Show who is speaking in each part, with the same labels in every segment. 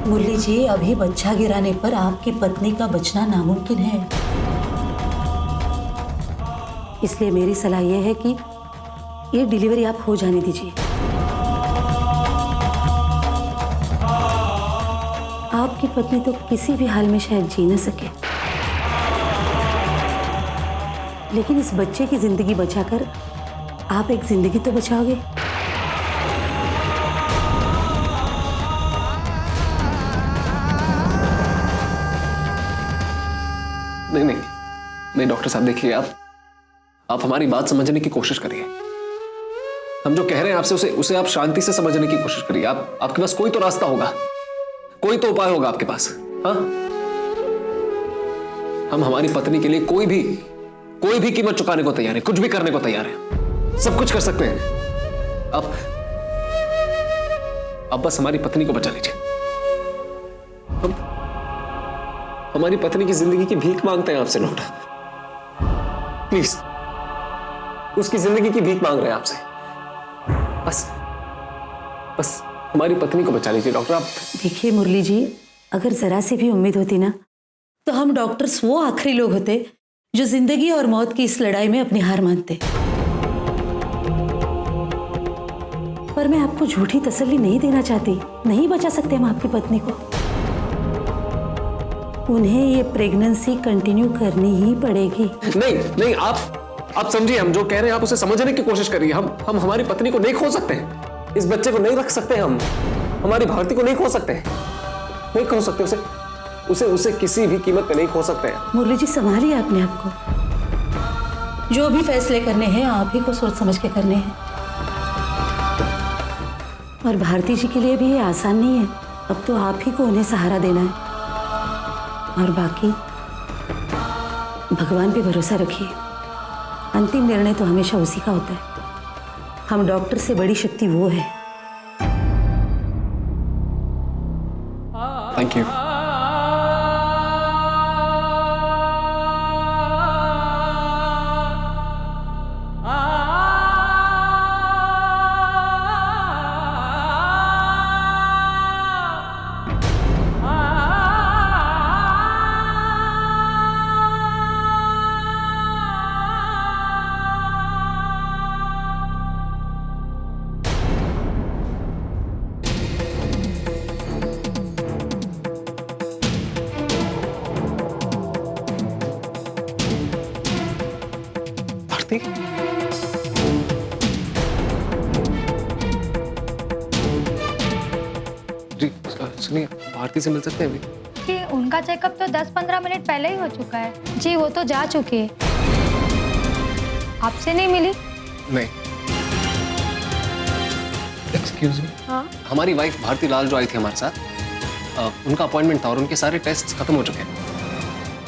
Speaker 1: मुरली जी, अभी बच्चा गिराने पर आपकी पत्नी का बचना नामुमकिन है। इसलिए मेरी सलाह यह है कि ये डिलीवरी आप हो जाने दीजिए। आपकी पत्नी तो किसी भी हाल में शायद जी न सके, लेकिन इस बच्चे की जिंदगी बचाकर आप एक जिंदगी तो बचाओगे।
Speaker 2: नहीं नहीं नहीं डॉक्टर साहब, देखिए आप हमारी बात समझने की कोशिश करिए। हम जो कह रहे हैं आपसे उसे आप शांति से समझने की कोशिश करिए। आपके पास कोई तो रास्ता होगा, कोई तो उपाय होगा आपके पास। हाँ, हम हमारी पत्नी के लिए कोई भी कीमत चुकाने को तैयार है, कुछ भी करने को तैयार है, सब कुछ कर सकते हैं। आप बस हमारी पत्नी को बचा लीजिए। हम हमारी पत्नी की जिंदगी की भीख मांगते हैं आपसे डॉक्टर, प्लीज। उसकी जिंदगी की भीख मांग रहे हैं आपसे। बस हमारी पत्नी को बचा लीजिए डॉक्टर। आप
Speaker 1: देखिए मुरली जी, अगर जरा सी भी उम्मीद होती ना, तो हम डॉक्टर्स वो आखिरी लोग होते जो जिंदगी और मौत की इस लड़ाई में अपनी हार मानते। पर मैं आपको झूठी तसल्ली नहीं देना चाहती। नहीं बचा सकते हम आपकी पत्नी को। उन्हें ये प्रेगनेंसी कंटिन्यू करनी ही पड़ेगी।
Speaker 2: नहीं, आप समझिए, हम जो कह रहे हैं आप उसे समझने की कोशिश करिए। हम हमारी पत्नी को नहीं खो सकते, इस बच्चे को नहीं रख सकते, हम हमारी भारती को नहीं खो सकते, उसे किसी भी कीमत पे नहीं खो सकते हैं।
Speaker 1: मुरली जी, संभालिए अपने आप को। जो भी फैसले करने हैं आप ही को सोच समझ के करने हैं। और भारती जी के लिए भी ये आसान नहीं है। अब तो आप ही को उन्हें सहारा देना है, और बाकी भगवान पे भरोसा रखिए। अंतिम निर्णय तो हमेशा उसी का होता है। हम डॉक्टर से बड़ी शक्ति वो है।
Speaker 2: Thank you. जी सुनिए, भारती से मिल सकते हैं अभी?
Speaker 3: कि उनका चेकअप तो 10-15 मिनट पहले ही हो चुका है। जी वो तो जा चुकी है। आपसे नहीं मिली?
Speaker 2: नहीं। Excuse me.
Speaker 3: हाँ?
Speaker 2: हमारी वाइफ भारती लाल जो आई थी हमारे साथ, उनका अपॉइंटमेंट था और उनके सारे टेस्ट खत्म हो चुके हैं।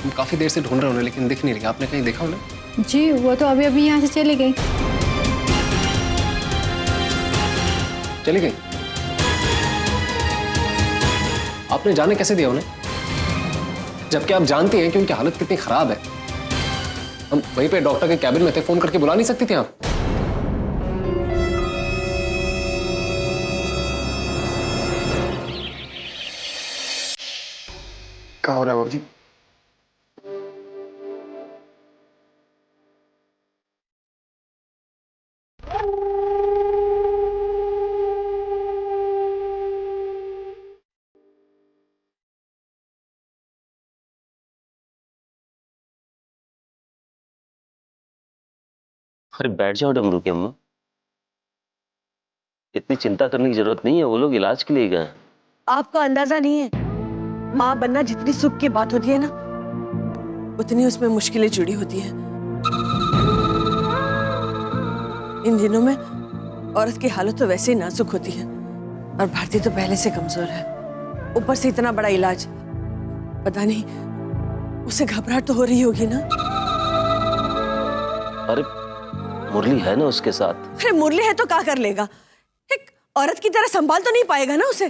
Speaker 2: हम काफी देर से ढूंढ रहे हैं उन्हें, लेकिन दिख नहीं रही। आपने कहीं देखा उन्हें?
Speaker 3: जी वो तो अभी यहाँ से चली गई।
Speaker 2: चली गई? आपने जाने कैसे दिया उन्हें, जबकि आप जानती हैं कि उनकी हालत कितनी खराब है? हम वहीं पे डॉक्टर के कैबिन में थे, फोन करके बुला नहीं सकती थी आप? क्या हो रहा है बाबूजी?
Speaker 4: अरे बैठ जाओ डमरू की अम्मा, इतनी चिंता करने की जरूरत नहीं है। वो लोग इलाज के लिए गए।
Speaker 5: आपको अंदाजा नहीं है, माँ बनना जितनी सुख की बात होती है ना, उतनी उसमें मुश्किलें जुड़ी होती हैं। इन दिनों में औरत की हालत तो वैसे ही नाजुक होती है, और भारती तो पहले से कमजोर है। ऊपर से इतना बड़ा इलाज, पता नहीं उसे घबराहट तो हो रही होगी ना।
Speaker 4: अरे मुरली है ना उसके साथ।
Speaker 5: अरे मुरली है तो क्या कर लेगा? एक औरत की तरह संभाल तो नहीं पाएगा ना उसे।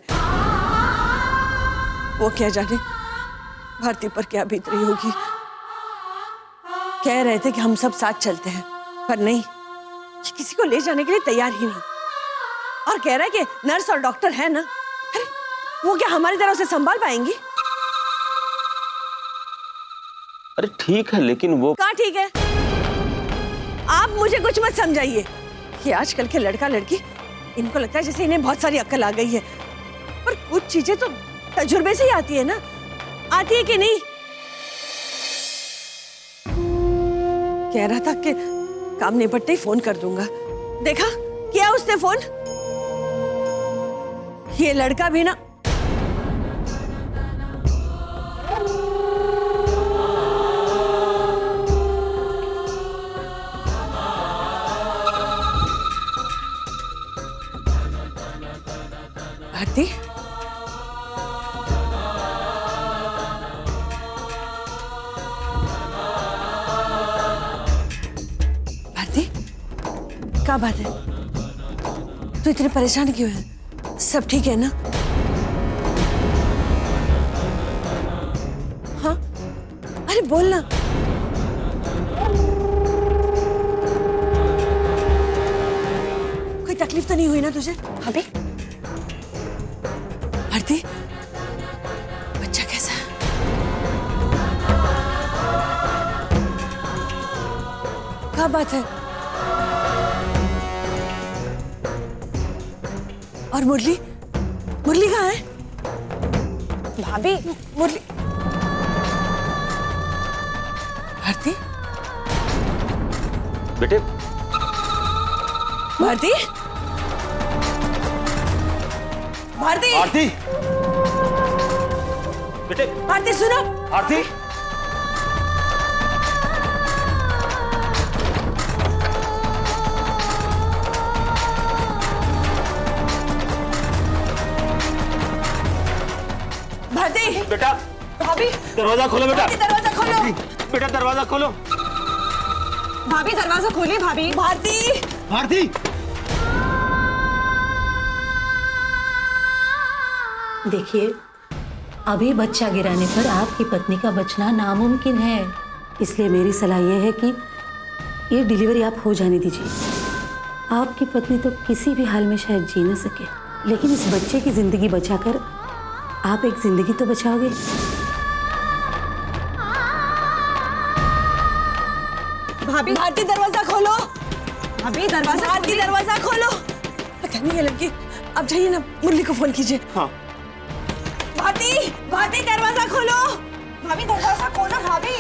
Speaker 5: वो क्या जाने भारती पर क्या बीत रही होगी। कह रहे थे कि हम सब साथ चलते हैं, पर नहीं, ये किसी को ले जाने के लिए तैयार ही नहीं। और कह रहा है कि नर्स और डॉक्टर है ना। अरे वो क्या हमारी तरह उसे संभाल पाएंगी?
Speaker 4: अरे ठीक है, लेकिन वो
Speaker 5: कहाँ ठीक है? आप मुझे कुछ मत समझाइए कि आजकल के लड़का लड़की, इनको लगता है जैसे इन्हें बहुत सारी अक्ल आ गई है, पर कुछ चीजें तो तजुर्बे से ही आती है ना। आती है कि नहीं? कह रहा था कि काम निपटते ही फोन कर दूंगा। देखा किया उसने फोन? ये लड़का भी ना भारती, भारती, क्या बात है? तू इतने परेशान क्यों है? सब ठीक है ना? हाँ, अरे बोल ना। कोई तकलीफ तो नहीं हुई ना तुझे?
Speaker 3: भाभी
Speaker 5: भारती, बच्चा कैसा है? क्या बात है? और मुरली, मुरली कहाँ है?
Speaker 3: भाभी
Speaker 5: मुरली, भारती,
Speaker 4: बेटे
Speaker 5: भारती, भारती,
Speaker 4: आरती, बेटे
Speaker 5: भारती सुनो।
Speaker 4: आरती,
Speaker 5: भारती,
Speaker 4: बेटा
Speaker 5: भाभी,
Speaker 4: दरवाजा खोलो बेटा।
Speaker 5: भारती दरवाजा खोलो।
Speaker 4: बेटा दरवाजा खोलो।
Speaker 5: भाभी दरवाजा खोलिए। भाभी, भारती,
Speaker 4: आरती,
Speaker 1: देखिए, अभी बच्चा गिराने पर आपकी पत्नी का बचना नामुमकिन है, इसलिए मेरी सलाह यह है कि ये डिलीवरी आप हो जाने दीजिए। आपकी पत्नी तो किसी भी हाल में शायद जी न सके, लेकिन इस बच्चे की जिंदगी बचाकर आप एक जिंदगी तो बचाओगे।
Speaker 5: भाभी, भारती दरवाजा खोलो। भाभी दरवाजा, भारती दरवाजा खोलो। पता नहीं ये लड़की, अब जाइए ना, मुरली को फोन कीजिए।
Speaker 4: हाँ
Speaker 5: भारती, भारती दरवाजा खोलो। भाभी दरवाजा खोलो। भाभी,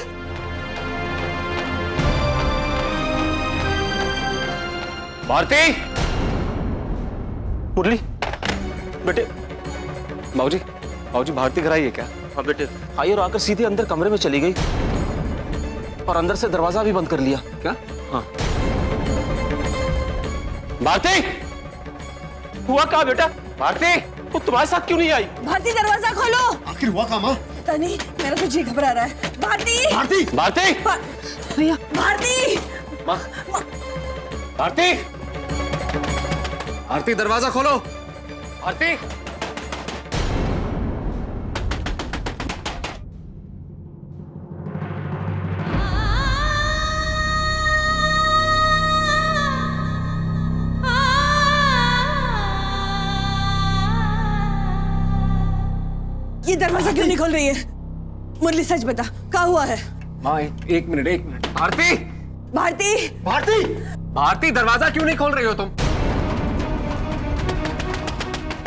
Speaker 4: भारती, मुरली, बेटे।
Speaker 2: बाबूजी, बाबूजी भारती घर आई है क्या?
Speaker 4: हाँ बेटे, आई और आकर सीधे अंदर कमरे में चली गई और अंदर से दरवाजा भी बंद कर लिया।
Speaker 2: क्या?
Speaker 4: हाँ। भारती, हुआ क्या बेटा? भारती, वो तुम्हारे साथ क्यों नहीं आई?
Speaker 5: भारती दरवाजा खोलो।
Speaker 6: आखिर हुआ क्या माँ?
Speaker 5: पता नहीं, मेरा तो जी घबरा रहा है। भारती,
Speaker 6: भारती,
Speaker 4: भारती,
Speaker 5: भैया, भारती,
Speaker 4: माँ, भारती,
Speaker 2: भारती दरवाजा खोलो।
Speaker 4: भारती,
Speaker 5: ये दरवाजा क्यों नहीं खोल रही है? मुरली सच बता, क्या हुआ है?
Speaker 2: माँ एक मिनट, एक मिनट। भारती,
Speaker 5: भारती,
Speaker 6: भारती,
Speaker 2: भारती दरवाजा क्यों नहीं खोल रही हो तुम?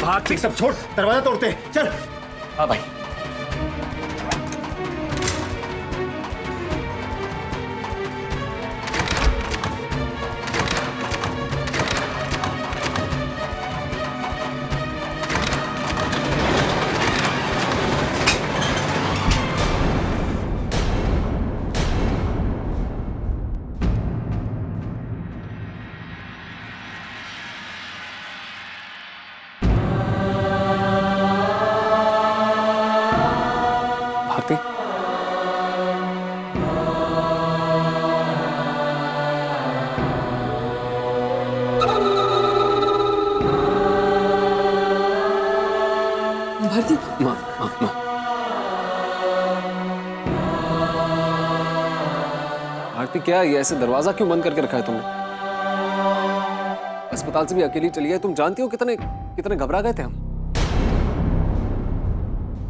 Speaker 6: भारती सब छोड़, दरवाजा तोड़ते हैं, चल।
Speaker 2: हाँ भाई। भारती,
Speaker 5: भारती,
Speaker 2: माँ माँ माँ, भारती क्या ये ऐसे दरवाजा क्यों बंद करके रखा है तुमने? अस्पताल से भी अकेली चली है, तुम जानती हो कितने कितने घबरा गए थे हम।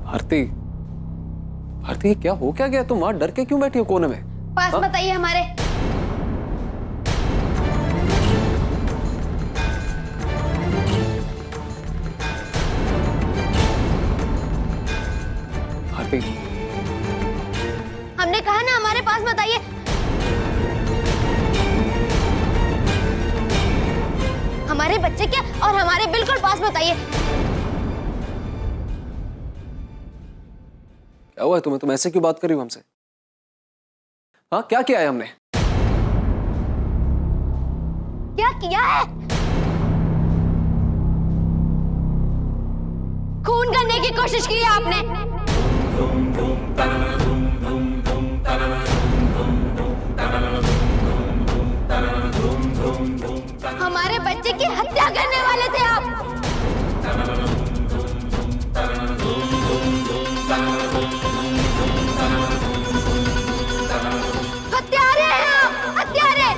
Speaker 2: भारती, भारती क्या हो क्या गया? तुम वहां डर के क्यों बैठी हो कोने में?
Speaker 3: पास बताइए हमारे।
Speaker 2: भारती,
Speaker 3: हमने कहा ना हमारे पास बताइए। हमारे बच्चे क्या और हमारे बिल्कुल पास बताइए।
Speaker 2: क्या हुआ है तुम्हें? तुम ऐसे क्यों बात कर रही हो हमसे? हाँ, क्या किया है हमने?
Speaker 3: क्या किया है? खून करने की कोशिश की है आपने। हमारे बच्चे की हत्या करने वाले थे आप। हत्यारे हैं आप, हत्यारे।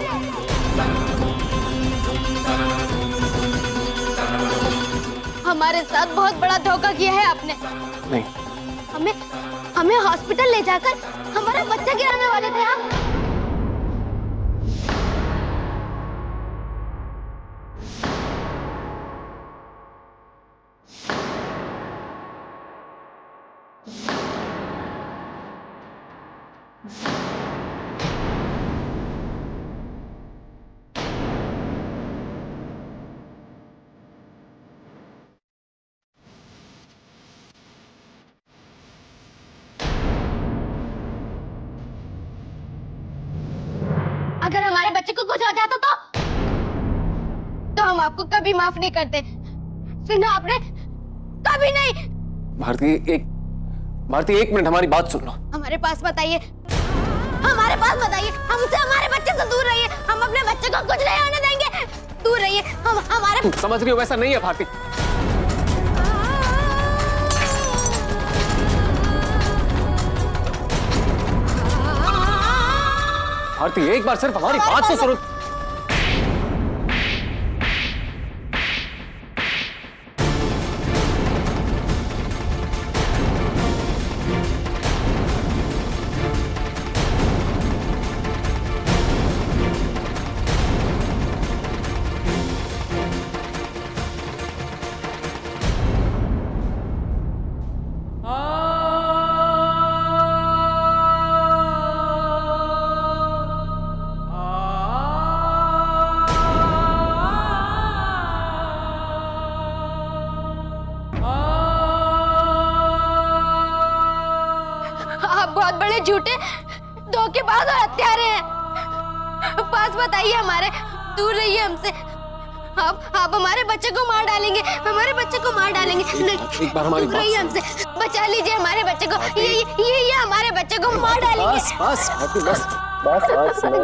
Speaker 3: हमारे साथ बहुत बड़ा धोखा किया है आपने।
Speaker 2: नहीं,
Speaker 3: हमें हमें हॉस्पिटल ले जाकर हमारा बच्चा गिराने वाले थे आप। अगर हमारे बच्चे को कुछ हो जाता तो हम आपको कभी माफ नहीं करते। सुना आपने? कभी नहीं।
Speaker 2: भारती एक मिनट हमारी बात सुन लो।
Speaker 3: हमारे पास बताइए, हमारे पास बताइए। हमसे हमारे बच्चे से दूर रहिए। हम अपने बच्चे को कुछ नहीं होने देंगे। दूर रहिए। हम हमारे
Speaker 2: तुम समझ रही हो वैसा नहीं है भारती। भारती एक बार सिर्फ हमारी बात तो सुनो।
Speaker 3: आप बहुत बड़े झूठे, धोखेबाज और हत्यारे हैं। पास बताइए हमारे। दूर रहिए हमसे। आप हमारे बच्चे को मार डालेंगे। हमारे बच्चे को मार डालेंगे।
Speaker 2: एक बार हमारी
Speaker 3: दूर रहिए हमसे। बचा लीजिए हमारे बच्चे को। ये हमारे बच्चे को मार डालेंगे।
Speaker 2: बस बस भारती बस।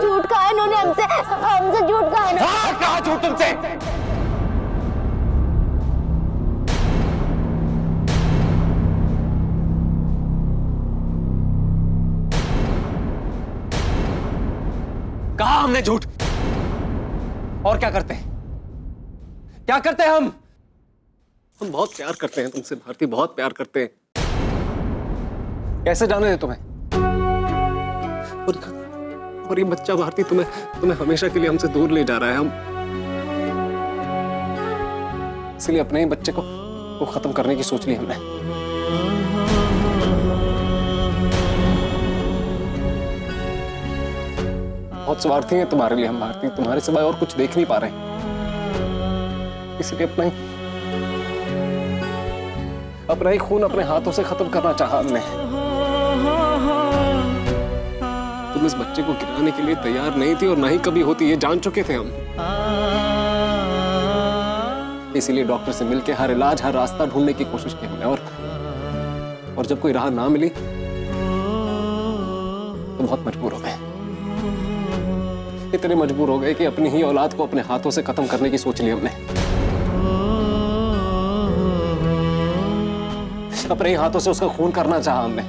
Speaker 3: झूठ कहा इन्होंने हमसे झूठ कहा इन्होंने।
Speaker 2: कहा झूठ तुमसे? कहा हमने झूठ। और क्या करते हैं? क्या करते हैं हम बहुत प्यार करते हैं तुमसे भारती, बहुत प्यार करते हैं। कैसे जाने दे तुम्हें? और ये बच्चा भारती तुम्हें हमेशा के लिए हमसे दूर ले जा रहा है। हम इसलिए अपने ही बच्चे को खत्म करने की सोच ली हमने। बहुत स्वार्थी हैं तुम्हारे लिए हम भारती, तुम्हारे सिवाय और कुछ देख नहीं पा रहे, इसलिए अपना ही खून अपने हाथों से खत्म करना चाहा हमने। तुम इस बच्चे को गिराने के लिए तैयार नहीं थी और ना ही कभी होती, ये जान चुके थे हम। इसीलिए डॉक्टर से मिलकर हर इलाज, हर रास्ता ढूंढने की कोशिश की हमने, और जब कोई राह ना मिली तो बहुत मजबूर हो गए। इतने मजबूर हो गए कि अपनी ही औलाद को अपने हाथों से खत्म करने की सोच ली हमने। अपने ही हाथों से उसका खून करना चाहा हमने।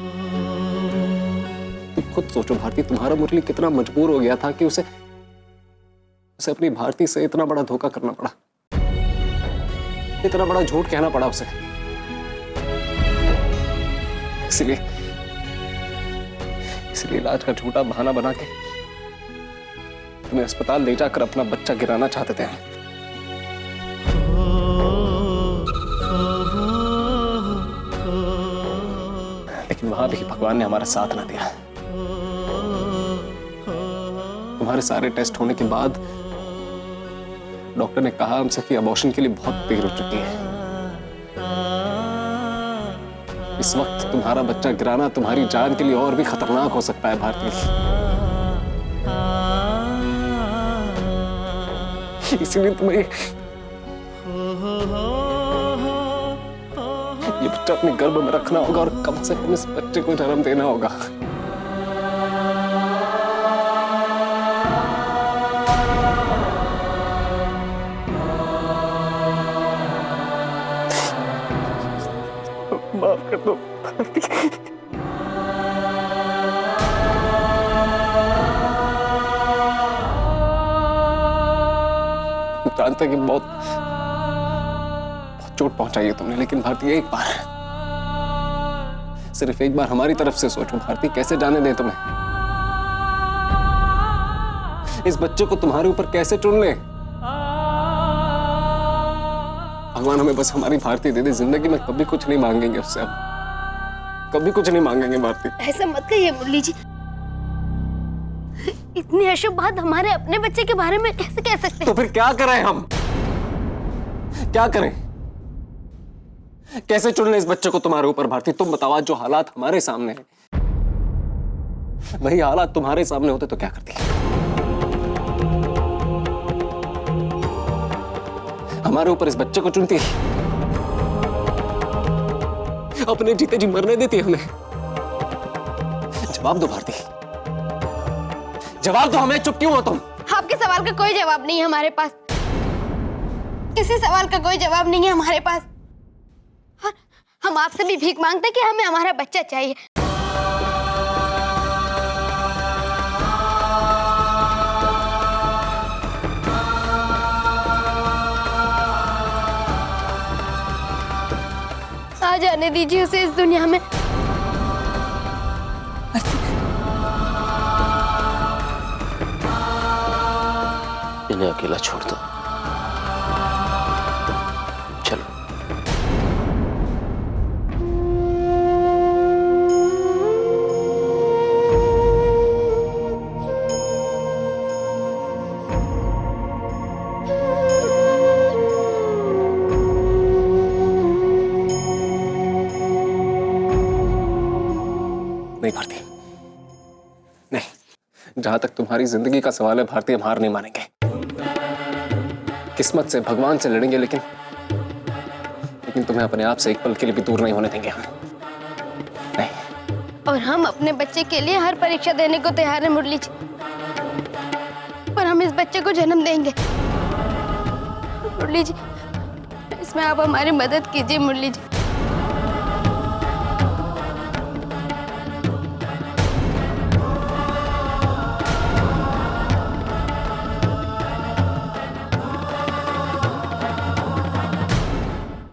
Speaker 2: तुम खुद सोचो भारती, तुम्हारा मुरली कितना मजबूर हो गया था कि उसे अपनी भारती से इतना बड़ा धोखा करना पड़ा, इतना बड़ा झूठ कहना पड़ा उसे। इसलिए इलाज का झूठा बहाना बना के तुम्हें अस्पताल ले जाकर अपना बच्चा गिराना चाहते थे। लेकिन वहां भी भगवान ने हमारा साथ ना दिया। तुम्हारे सारे टेस्ट होने के बाद डॉक्टर ने कहा हमसे कि अबॉर्शन के लिए बहुत देर हो चुकी है। इस वक्त तुम्हारा बच्चा गिराना तुम्हारी जान के लिए और भी खतरनाक हो सकता है भारती। इसलिए तुम्हें ये बच्चा अपने गर्भ में रखना होगा और कम से कम इस बच्चे को जन्म देना होगा। माफ कर दो भारती। जानते कि बहुत चोट पहुंचाई है तुमने, लेकिन भारती एक बार, सिर्फ एक बार हमारी तरफ से सोचो भारती। कैसे जाने दें तुम्हें? इस बच्चे को तुम्हारे ऊपर कैसे चुन ले? भगवान हमें बस हमारी भारती दे दे। जिंदगी में कभी कुछ नहीं मांगेंगे उससे, हम कभी कुछ नहीं मांगेंगे भारती।
Speaker 3: ऐसा मत कहिए मुरली जी। इतनी अशुभ बात हमारे अपने बच्चे के बारे में कैसे कह सकते हैं?
Speaker 2: तो फिर क्या करें हम? क्या करें? कैसे चुन ले इस बच्चे को तुम्हारे ऊपर भारती? तुम बताओ, आज जो हालात हमारे सामने हैं, वही हालात तुम्हारे सामने होते तो क्या करती? हमारे ऊपर इस बच्चे को चुनती, अपने जीते जी मरने देती हमें। जवाब दो भारती, जवाब दो हमें। चुप क्यों हो तुम?
Speaker 3: आपके सवाल का कोई जवाब नहीं है हमारे पास। किसी सवाल का कोई जवाब नहीं है हमारे पास। और हम आपसे भी भीख मांगते कि हमें हमारा बच्चा चाहिए। आ जाने दीजिए उसे इस दुनिया में।
Speaker 4: इन्हें अकेला छोड़ दो। चलो।
Speaker 2: नहीं भारती, नहीं। जहां तक तुम्हारी जिंदगी का सवाल है भारती, हम हार नहीं मानेंगे। किस्मत से, भगवान से लड़ेंगे, लेकिन तुम्हें अपने आप से एक पल के लिए भी दूर नहीं होने देंगे हम। नहीं।
Speaker 3: और हम अपने बच्चे के लिए हर परीक्षा देने को तैयार हैं मुरली जी। पर हम इस बच्चे को जन्म देंगे। मुरली जी, इसमें आप हमारी मदद कीजिए मुरली जी।